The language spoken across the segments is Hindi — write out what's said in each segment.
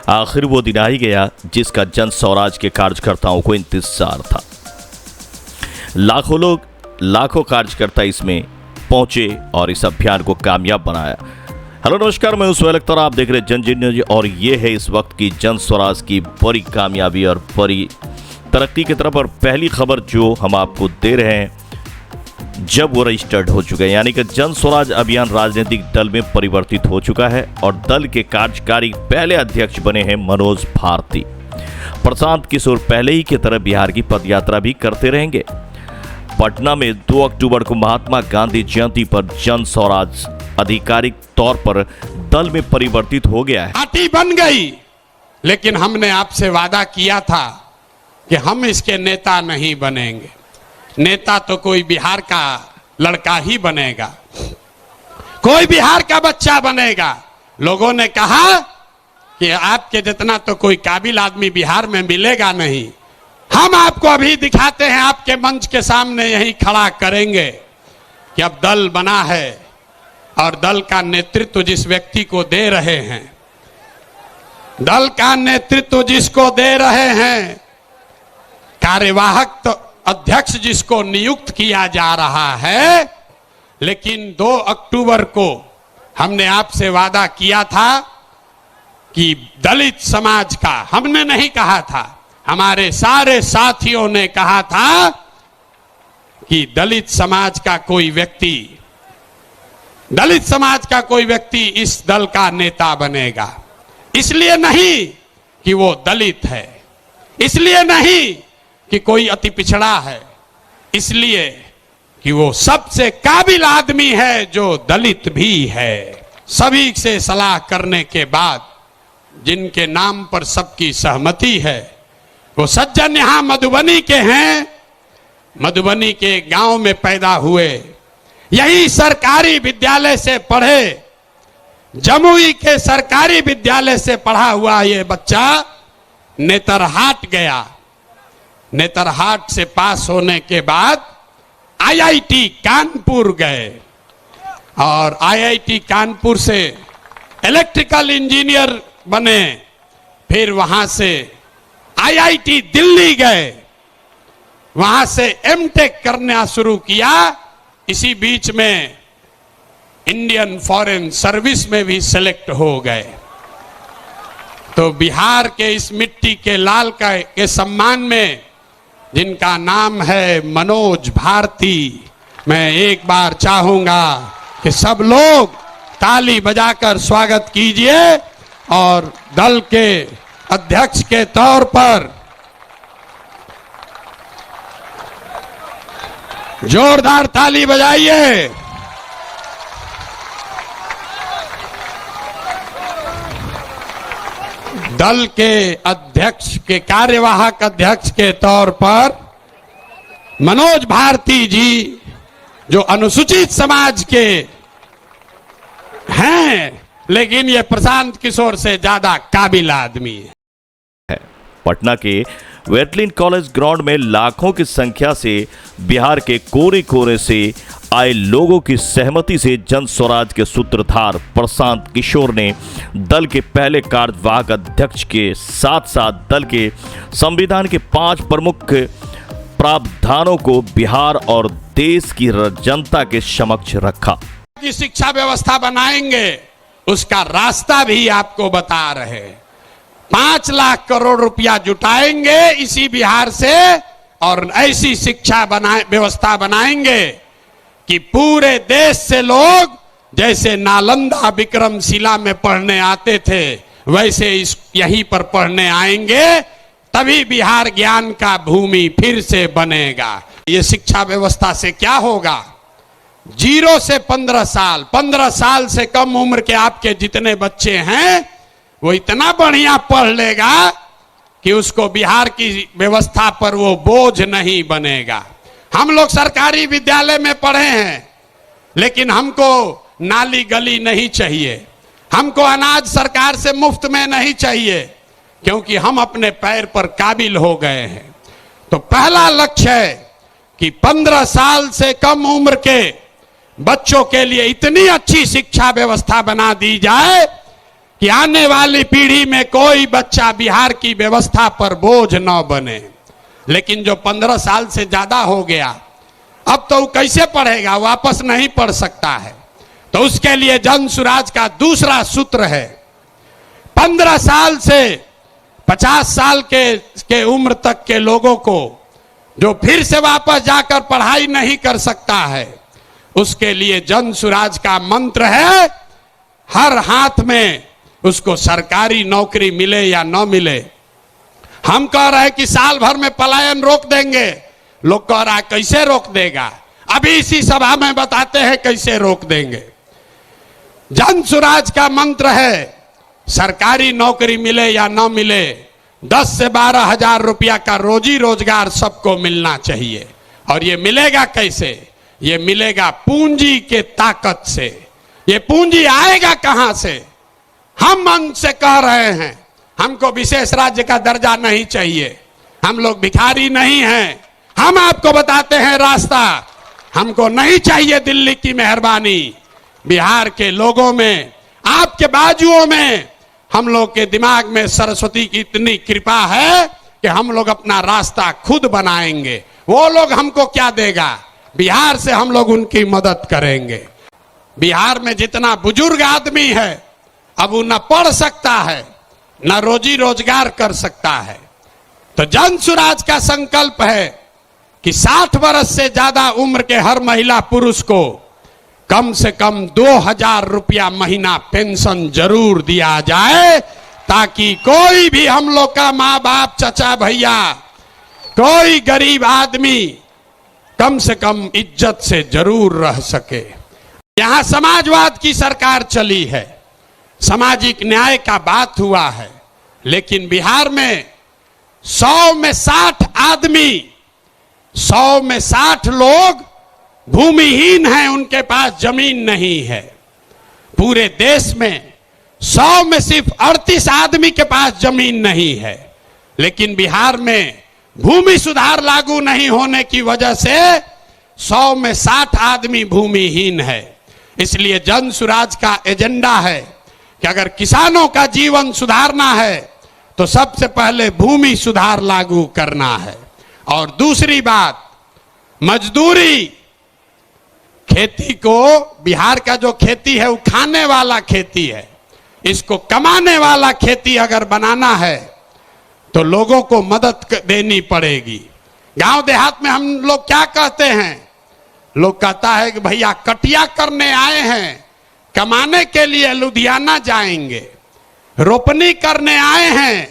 आखिर वो दिन आ ही गया जिसका जन स्वराज के कार्यकर्ताओं को इंतजार था। लाखों लोग, लाखों कार्यकर्ता इसमें पहुंचे और इस अभियान को कामयाब बनाया। हेलो नमस्कार, मैं सुहेल अख्तर, आप देख रहे हैं जन न्यूज और ये है इस वक्त की जन स्वराज की बड़ी कामयाबी और बड़ी तरक्की की तरफ। और पहली खबर जो हम आपको दे रहे हैं, जब वो रजिस्टर्ड हो चुके हैं, यानी कि जन स्वराज अभियान राजनीतिक दल में परिवर्तित हो चुका है और दल के कार्यकारी पहले अध्यक्ष बने हैं मनोज भारती। प्रशांत किशोर पहले ही की तरह बिहार की पदयात्रा भी करते रहेंगे। पटना में 2 अक्टूबर को महात्मा गांधी जयंती पर जन स्वराज आधिकारिक तौर पर दल में परिवर्तित हो गया है। पार्टी बन गई, लेकिन हमने आपसे वादा किया था कि हम इसके नेता नहीं बनेंगे। नेता तो कोई बिहार का लड़का ही बनेगा, कोई बिहार का बच्चा बनेगा। लोगों ने कहा कि आपके जितना तो कोई काबिल आदमी बिहार में मिलेगा नहीं। हम आपको अभी दिखाते हैं, आपके मंच के सामने यही खड़ा करेंगे कि अब दल बना है और दल का नेतृत्व जिस व्यक्ति को दे रहे हैं, दल का नेतृत्व जिसको दे रहे हैं, कार्यवाहक तो अध्यक्ष जिसको नियुक्त किया जा रहा है। लेकिन 2 अक्टूबर को हमने आपसे वादा किया था कि दलित समाज का, हमने नहीं कहा था, हमारे सारे साथियों ने कहा था कि दलित समाज का कोई व्यक्ति इस दल का नेता बनेगा। इसलिए नहीं कि वो दलित है, इसलिए नहीं कि कोई अति पिछड़ा है, इसलिए कि वो सबसे काबिल आदमी है जो दलित भी है। सभी से सलाह करने के बाद जिनके नाम पर सबकी सहमति है, वो सज्जन यहां मधुबनी के हैं, मधुबनी के गांव में पैदा हुए, यही सरकारी विद्यालय से पढ़े, जमुई के सरकारी विद्यालय से पढ़ा हुआ ये बच्चा नेतरहाट गया। नेतरहाट से पास होने के बाद आईआईटी कानपुर गए और आईआईटी कानपुर से इलेक्ट्रिकल इंजीनियर बने। फिर वहां से आईआईटी दिल्ली गए, वहां से एमटेक करना शुरू किया। इसी बीच में इंडियन फॉरेन सर्विस में भी सिलेक्ट हो गए। तो बिहार के इस मिट्टी के लाल के सम्मान में, जिनका नाम है मनोज भारती, मैं एक बार चाहूंगा कि सब लोग ताली बजाकर स्वागत कीजिए और दल के अध्यक्ष के तौर पर जोरदार ताली बजाइए। दल के अध्यक्ष के, कार्यवाहक अध्यक्ष के तौर पर मनोज भारती जी, जो अनुसूचित समाज के हैं, लेकिन ये प्रशांत किशोर से ज्यादा काबिल आदमी है। पटना के वेटलिन कॉलेज ग्राउंड में लाखों की संख्या से बिहार के कोने कोने से आए लोगों की सहमति से जन स्वराज के सूत्रधार प्रशांत किशोर ने दल के पहले कार्यवाहक अध्यक्ष के साथ साथ दल के संविधान के 5 प्रमुख प्रावधानों को बिहार और देश की जनता के समक्ष रखा। की शिक्षा व्यवस्था बनाएंगे, उसका रास्ता भी आपको बता रहे। 5 लाख करोड़ रुपया जुटाएंगे इसी बिहार से और ऐसी शिक्षा व्यवस्था बनाएंगे कि पूरे देश से लोग जैसे नालंदा विक्रमशिला में पढ़ने आते थे, वैसे यहीं पर पढ़ने आएंगे। तभी बिहार ज्ञान का भूमि फिर से बनेगा। ये शिक्षा व्यवस्था से क्या होगा? 0 से 15 साल, 15 साल से कम उम्र के आपके जितने बच्चे हैं, वो इतना बढ़िया पढ़ लेगा कि उसको बिहार की व्यवस्था पर वो बोझ नहीं बनेगा। हम लोग सरकारी विद्यालय में पढ़े हैं, लेकिन हमको नाली गली नहीं चाहिए, हमको अनाज सरकार से मुफ्त में नहीं चाहिए, क्योंकि हम अपने पैर पर काबिल हो गए हैं। तो पहला लक्ष्य है कि 15 साल से कम उम्र के बच्चों के लिए इतनी अच्छी शिक्षा व्यवस्था बना दी जाए कि आने वाली पीढ़ी में कोई बच्चा बिहार की व्यवस्था पर बोझ न बने। लेकिन जो 15 साल से ज्यादा हो गया, अब तो वो कैसे पढ़ेगा, वापस नहीं पढ़ सकता है। तो उसके लिए जन सुराज का दूसरा सूत्र है, 15 साल से 50 साल के उम्र तक के लोगों को जो फिर से वापस जाकर पढ़ाई नहीं कर सकता है, उसके लिए जन सुराज का मंत्र है, हर हाथ में उसको सरकारी नौकरी मिले या न मिले। हम कह रहे हैं कि साल भर में पलायन रोक देंगे, लोग कह रहा है कैसे रोक देगा। अभी इसी सभा में बताते हैं कैसे रोक देंगे। जन सुराज का मंत्र है, सरकारी नौकरी मिले या न मिले, 10 से 12 हजार रुपया का रोजी रोजगार सबको मिलना चाहिए। और ये मिलेगा कैसे? ये मिलेगा पूंजी के ताकत से। ये पूंजी आएगा कहां से? हम मन से कह रहे हैं, हमको विशेष राज्य का दर्जा नहीं चाहिए, हम लोग भिखारी नहीं हैं। हम आपको बताते हैं रास्ता, हमको नहीं चाहिए दिल्ली की मेहरबानी। बिहार के लोगों में, आपके बाजुओं में, हम लोग के दिमाग में सरस्वती की इतनी कृपा है कि हम लोग अपना रास्ता खुद बनाएंगे। वो लोग हमको क्या देगा? बिहार से हम लोग उनकी मदद करेंगे। बिहार में जितना बुजुर्ग आदमी है, अब वो न पढ़ सकता है न रोजी रोजगार कर सकता है। तो जन सुराज का संकल्प है कि 60 वर्ष से ज्यादा उम्र के हर महिला पुरुष को कम से कम 2000 रुपया महीना पेंशन जरूर दिया जाए, ताकि कोई भी हम लोग का माँ बाप, चचा भैया, कोई गरीब आदमी कम से कम इज्जत से जरूर रह सके। यहां समाजवाद की सरकार चली है, सामाजिक न्याय का बात हुआ है, लेकिन बिहार में 100 में 60 आदमी, 100 में 60 लोग भूमिहीन हैं, उनके पास जमीन नहीं है। पूरे देश में 100 में सिर्फ 38 आदमी के पास जमीन नहीं है। लेकिन बिहार में भूमि सुधार लागू नहीं होने की वजह से 100 में 60 आदमी भूमिहीन है। इसलिए जन सुराज का एजेंडा है कि अगर किसानों का जीवन सुधारना है तो सबसे पहले भूमि सुधार लागू करना है। और दूसरी बात, मजदूरी। खेती को, बिहार का जो खेती है वो खाने वाला खेती है, इसको कमाने वाला खेती अगर बनाना है तो लोगों को मदद देनी पड़ेगी। गांव देहात में हम लोग क्या कहते हैं? लोग कहता है कि भैया कटिया करने आए हैं, कमाने के लिए लुधियाना जाएंगे, रोपनी करने आए हैं,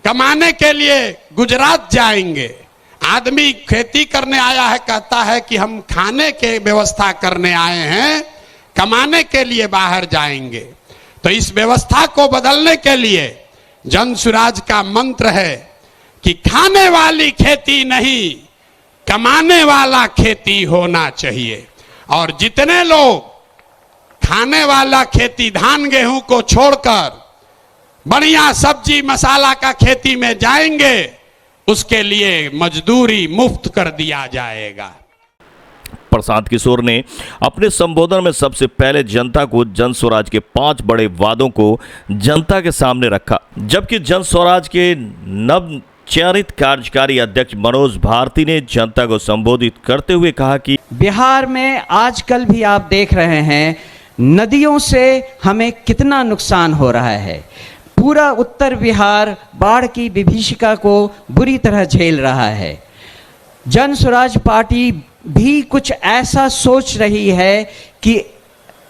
कमाने के लिए गुजरात जाएंगे। आदमी खेती करने आया है, कहता है कि हम खाने के व्यवस्था करने आए हैं, कमाने के लिए बाहर जाएंगे। तो इस व्यवस्था को बदलने के लिए जन सुराज का मंत्र है कि खाने वाली खेती नहीं, कमाने वाला खेती होना चाहिए। और जितने लोग खाने वाला खेती, धान गेहूं को छोड़कर बढ़िया सब्जी मसाला का खेती में जाएंगे, उसके लिए मजदूरी मुफ्त कर दिया जाएगा। प्रशांत किशोर ने अपने संबोधन में सबसे पहले जनता को जन स्वराज के 5 बड़े वादों को जनता के सामने रखा, जबकि जन स्वराज के नव चयनित कार्यकारी अध्यक्ष मनोज भारती ने जनता को संबोधित करते हुए कहा कि बिहार में आजकल भी आप देख रहे हैं, नदियों से हमें कितना नुकसान हो रहा है। पूरा उत्तर बिहार बाढ़ की विभीषिका को बुरी तरह झेल रहा है। जन स्वराज पार्टी भी कुछ ऐसा सोच रही है कि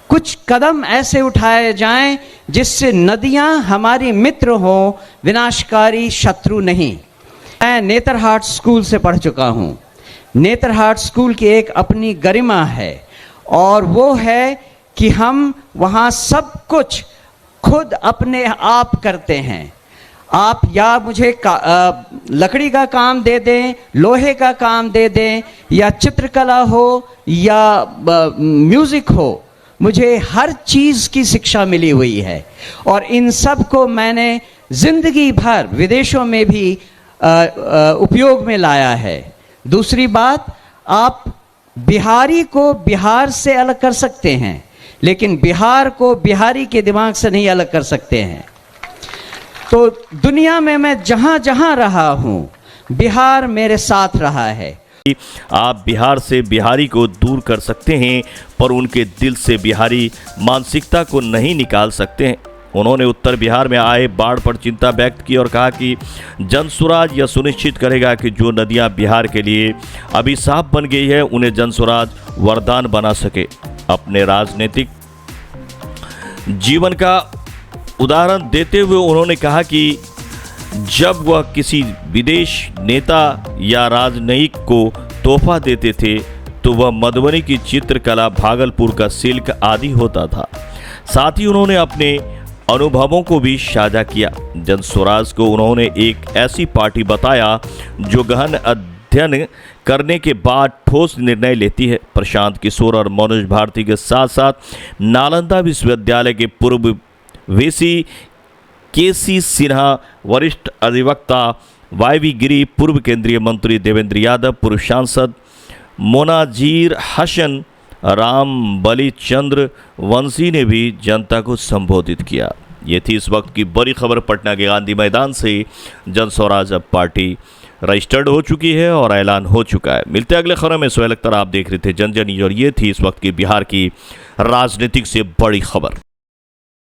कुछ कदम ऐसे उठाए जाएं जिससे नदियां हमारी मित्र हो, विनाशकारी शत्रु नहीं। मैं नेतरहाट स्कूल से पढ़ चुका हूं। नेतरहाट स्कूल की एक अपनी गरिमा है, और वो है कि हम वहां सब कुछ खुद अपने आप करते हैं। आप या मुझे लकड़ी का काम दे दें, लोहे का काम दे दें, या चित्रकला हो या म्यूजिक हो, मुझे हर चीज़ की शिक्षा मिली हुई है। और इन सब को मैंने जिंदगी भर विदेशों में भी उपयोग में लाया है। दूसरी बात, आप बिहारी को बिहार से अलग कर सकते हैं, लेकिन बिहार को बिहारी के दिमाग से नहीं अलग कर सकते हैं। तो दुनिया में मैं जहाँ जहाँ रहा हूँ, बिहार मेरे साथ रहा है। आप बिहार से बिहारी को दूर कर सकते हैं, पर उनके दिल से बिहारी मानसिकता को नहीं निकाल सकते हैं। उन्होंने उत्तर बिहार में आए बाढ़ पर चिंता व्यक्त की और कहा कि जनसुराज यह सुनिश्चित करेगा कि जो नदियां बिहार के लिए अभिशाप बन गई है, उन्हें जनसुराज वरदान बना सके। अपने राजनीतिक जीवन का उदाहरण देते हुए उन्होंने कहा कि जब वह किसी विदेश नेता या राजनयिक को तोहफा देते थे तो वह मधुबनी की चित्रकला, भागलपुर का सिल्क आदि होता था। साथ ही उन्होंने अपने अनुभवों को भी साझा किया। जनसुराज को उन्होंने एक ऐसी पार्टी बताया जो गहन अध्ययन करने के बाद ठोस निर्णय लेती है। प्रशांत किशोर और मनोज भारती के साथ साथ नालंदा विश्वविद्यालय के पूर्व वीसी केसी सिन्हा, वरिष्ठ अधिवक्ता वाईवी गिरी, पूर्व केंद्रीय मंत्री देवेंद्र यादव, पूर्व सांसद मोनाजीर हसन, राम बली चंद्र वंशी ने भी जनता को संबोधित किया। ये थी इस वक्त की बड़ी खबर पटना के गांधी मैदान से। जनसुराज अब पार्टी रजिस्टर्ड हो चुकी है और ऐलान हो चुका है। मिलते अगले खबर में। सोहेल अख्तर, आप देख रहे थे जन न्यूज़ और ये थी इस वक्त की बिहार की राजनीतिक से बड़ी खबर।